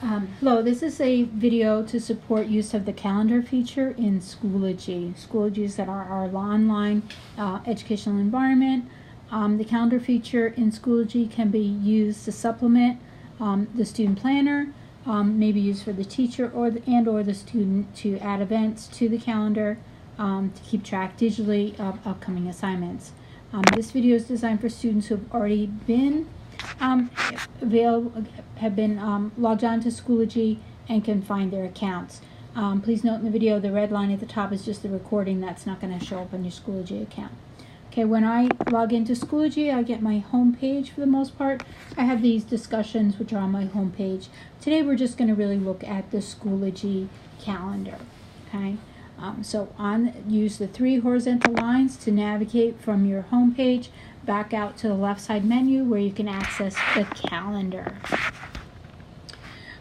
Hello, this is a video to support use of the calendar feature in Schoology. Schoology is our online educational environment. The calendar feature in Schoology can be used to supplement the student planner, maybe used for the teacher or the student to add events to the calendar to keep track digitally of upcoming assignments. This video is designed for students who have already been logged on to Schoology and can find their accounts. Please note in the video the red line at the top is just the recording. That's not going to show up on your Schoology account. Okay, when I log into Schoology, I get my home page for the most part. I have these discussions which are on my home page. Today we're just going to really look at the Schoology calendar. Okay, use the three horizontal lines to navigate from your home page back out to the left side menu where you can access the calendar.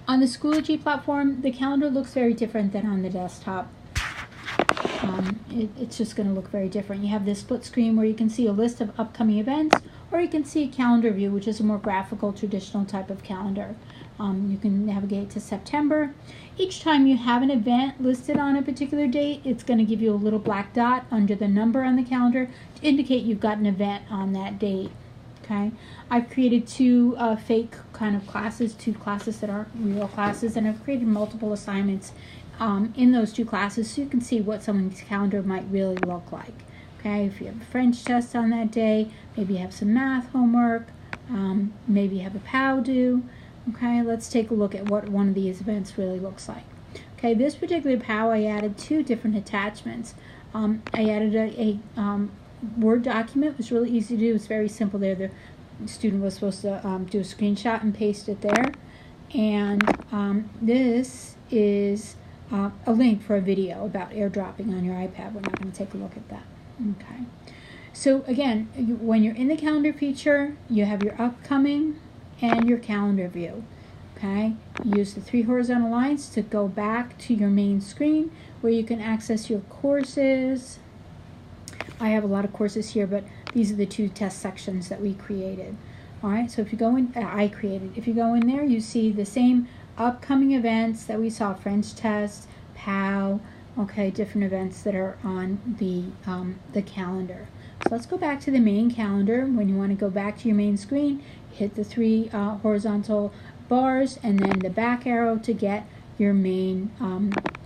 On the Schoology platform, the calendar looks very different than on the desktop. It's just going to look very different. You have this split screen where you can see a list of upcoming events, or you can see a calendar view, which is a more graphical, traditional type of calendar. You can navigate to September. Each time you have an event listed on a particular date, it's going to give you a little black dot under the number on the calendar to indicate you've got an event on that date. Okay, I've created two fake kind of classes, two classes that aren't real classes, and I've created multiple assignments in those two classes so you can see what someone's calendar might really look like. Okay, if you have a French test on that day, maybe you have some math homework, maybe you have a POW due. Okay, let's take a look at what one of these events really looks like. Okay, this particular POW, I added two different attachments. I added a Word document. It was really easy to do. It's very simple there. The student was supposed to do a screenshot and paste it there. And this is a link for a video about airdropping on your iPad. We're not going to take a look at that. Okay. So again, when you're in the calendar feature, you have your upcoming and your calendar view. Okay, use the three horizontal lines to go back to your main screen where you can access your courses. I have a lot of courses here, but these are the two test sections that we created. All right, so if you go in, if you go in there, you see the same upcoming events that we saw: French test, POW. Okay, different events that are on the calendar. So let's go back to the main calendar. When you want to go back to your main screen, hit the three horizontal bars and then the back arrow to get your main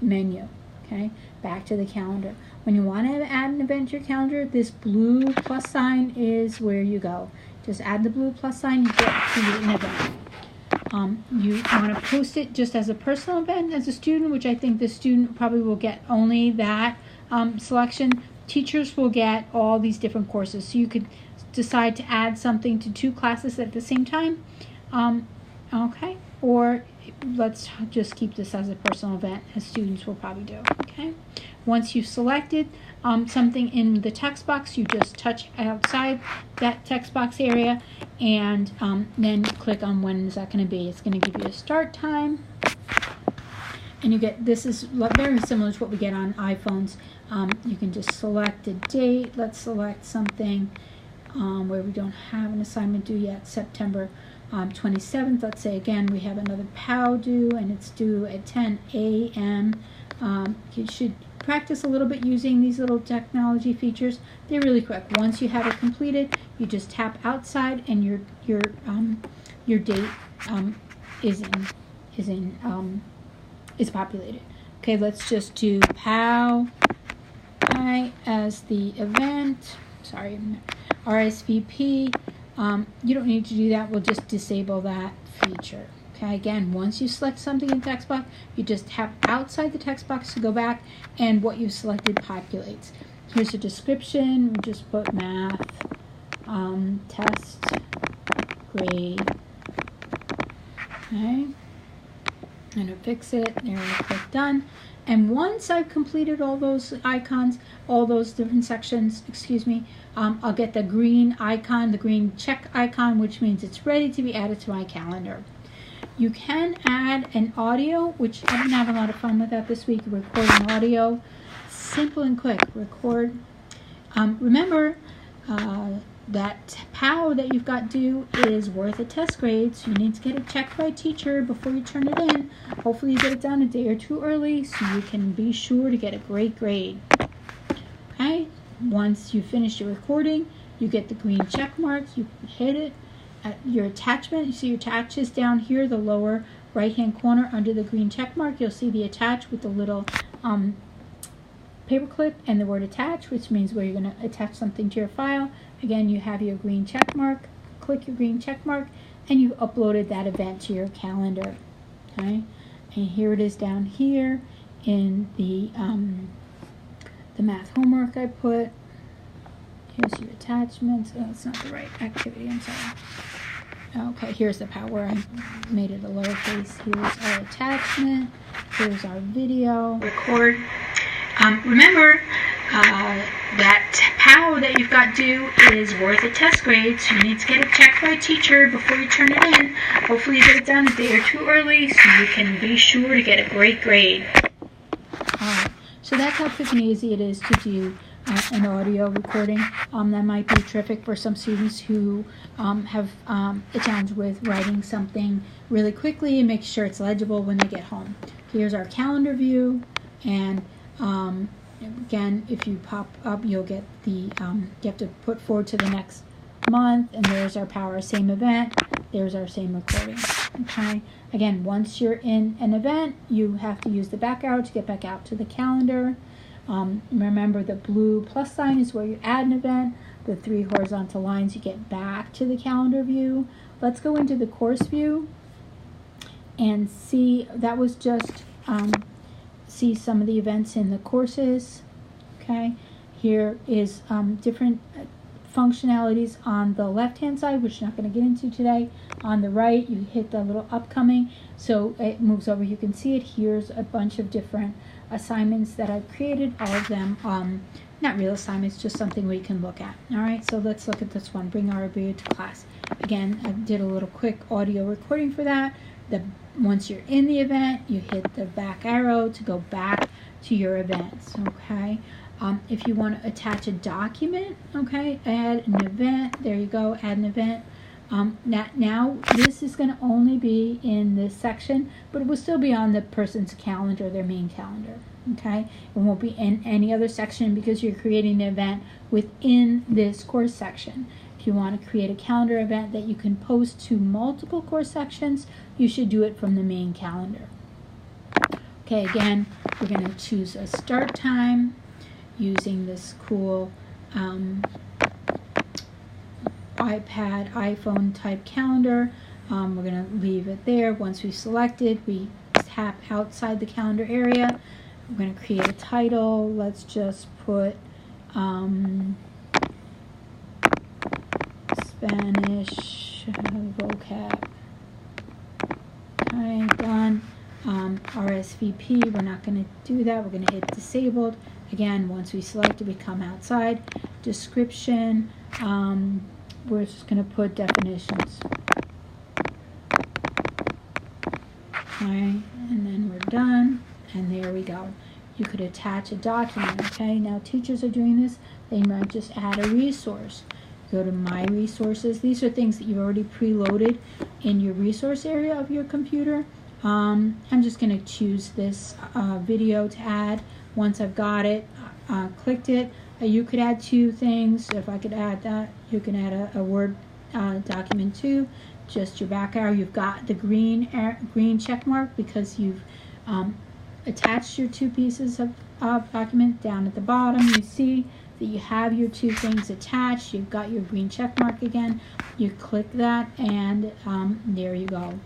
menu. Okay, back to the calendar. When you want to add an event to your calendar, this blue plus sign is where you go. Just add the blue plus sign, you get to an event. You want to post it just as a personal event as a student, which I think the student probably will get only that selection. Teachers will get all these different courses, so you could decide to add something to two classes at the same time. Okay, or let's just keep this as a personal event, as students will probably do. Okay, once you've selected something in the text box, you just touch outside that text box area and then click on when is that going to be. It's going to give you a start time, and you get, this is very similar to what we get on iPhones. You can just select a date. Let's select something where we don't have an assignment due yet, September 27th. Let's say again we have another POW due and it's due at 10 a.m. You should practice a little bit using these little technology features. They're really quick. Once you have it completed, you just tap outside and your date is populated. Okay, let's just do POW as the event. Sorry, RSVP. You don't need to do that. We'll just disable that feature. Okay, again, once you select something in the text box, you just tap outside the text box to go back, and what you've selected populates. Here's a description. We just put math, test, grade. Okay, and fix it. There we click done. And once I've completed all those icons, all those different sections, I'll get the green icon, the green check icon, which means it's ready to be added to my calendar. You can add an audio, which I didn't have a lot of fun with that this week, recording audio. Simple and quick, record. Remember, that POW that you've got due is worth a test grade, so you need to get it checked by teacher before you turn it in. Hopefully you get it done a day or two early so you can be sure to get a great grade. Okay, once you finish your recording, you get the green check mark, you hit it. Your attachment, you see your attach is down here, the lower right hand corner under the green check mark. You'll see the attach with the little paper clip and the word attach, which means where you're going to attach something to your file. Again, you have your green check mark, click your green check mark, and you uploaded that event to your calendar. Okay, and here it is down here in the math homework I put. Here's your attachments. Oh, it's not the right activity, I'm sorry. Okay, here's the POW where I made it a lowercase. Here's our attachment. Here's our video. Record. Remember, that POW that you've got due is worth a test grade, so you need to get it checked by teacher before you turn it in. Hopefully you get it done a day or two early so you can be sure to get a great grade. Alright, so that's how quick and easy it is to do an audio recording. That might be terrific for some students who have a challenge with writing something really quickly and make sure it's legible when they get home. Here's our calendar view, and again, if you pop up, you'll get the, you have to put forward to the next month, and there's our POW, same event, there's our same recording. Okay, again, once you're in an event, you have to use the back arrow to get back out to the calendar. Remember, the blue plus sign is where you add an event. The 3 horizontal lines, you get back to the calendar view. Let's go into the course view and see, that was just see some of the events in the courses. Okay, here is different functionalities on the left hand side, which I'm not going to get into today. On the right, you hit the little upcoming, so it moves over, you can see it. Here's a bunch of different assignments that I've created, all of them not real assignments, just something we can look at. All right, so let's look at this one, bring our video to class. Again, I did a little quick audio recording for that. Once you're in the event, you hit the back arrow to go back to your events. Okay, if you want to attach a document, okay, add an event, there you go, add an event. Now this is going to only be in this section, but it will still be on the person's calendar, their main calendar. Okay, it won't be in any other section because you're creating an event within this course section. If you want to create a calendar event that you can post to multiple course sections, you should do it from the main calendar. Okay, again, we're going to choose a start time using this cool iPad, iPhone type calendar. We're going to leave it there. Once we select it, we tap outside the calendar area. We're going to create a title. Let's just put Spanish vocab. Okay, done. RSVP, we're not going to do that. We're going to hit disabled. Again, once we select it, we come outside. Description, we're just going to put definitions. Okay, and then we're done. And there we go. You could attach a document. Okay, now teachers are doing this. They might just add a resource. Go to My Resources. These are things that you've already preloaded in your resource area of your computer. I'm just going to choose this video to add. Once I've got it, clicked it, you could add 2 things. If I could add that, you can add a Word document too. Just your back arrow. You've got the green check mark because you've attached your 2 pieces of document. Down at the bottom, you see that you have your 2 things attached. You've got your green check mark again. You click that, and there you go.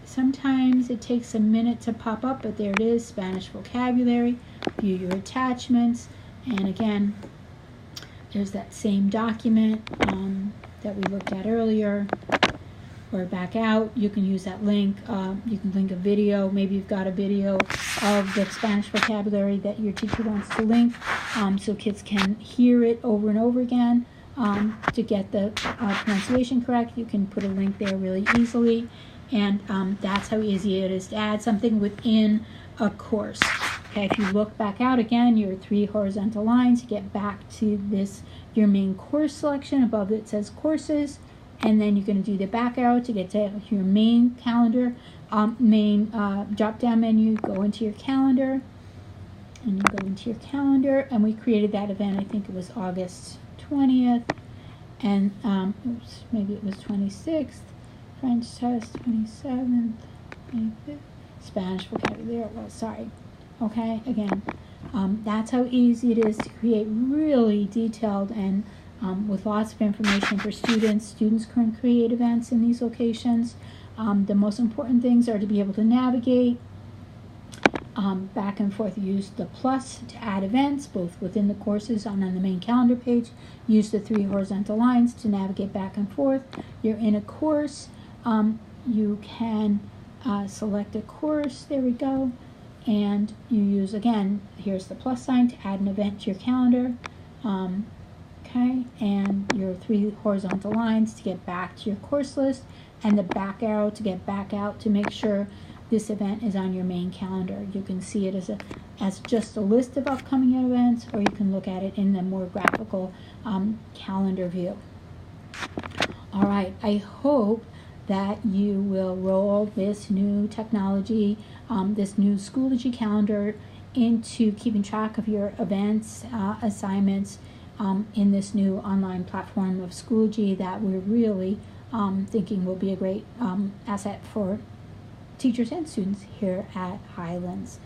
Sometimes it takes a minute to pop up, but there it is, Spanish vocabulary. View your attachments, and again, there's that same document that we looked at earlier. Or back out, you can use that link. You can link a video. Maybe you've got a video of the Spanish vocabulary that your teacher wants to link, so kids can hear it over and over again. To get the pronunciation correct, you can put a link there really easily. And that's how easy it is to add something within a course. Okay, if you look back out again, your 3 horizontal lines, you get back to this, your main course selection. Above it says courses, and then you're going to do the back arrow to get to your main calendar, main drop down menu, go into your calendar, and you go into your calendar, and we created that event, I think it was August 20th, and oops, maybe it was 26th, French test 27th, 25th, Spanish vocabulary, there it was, sorry. Okay, again, that's how easy it is to create really detailed and with lots of information for students. Students can create events in these locations. The most important things are to be able to navigate back and forth. Use the plus to add events, both within the courses and on the main calendar page. Use the 3 horizontal lines to navigate back and forth. You're in a course. You can select a course. There we go. And you use, again, here's the plus sign to add an event to your calendar. Okay, and your 3 horizontal lines to get back to your course list, and the back arrow to get back out to make sure this event is on your main calendar. You can see it as just a list of upcoming events, or you can look at it in the more graphical calendar view. All right, I hope that you will roll this new technology, this new Schoology calendar into keeping track of your events, assignments in this new online platform of Schoology that we're really thinking will be a great asset for teachers and students here at Highlands.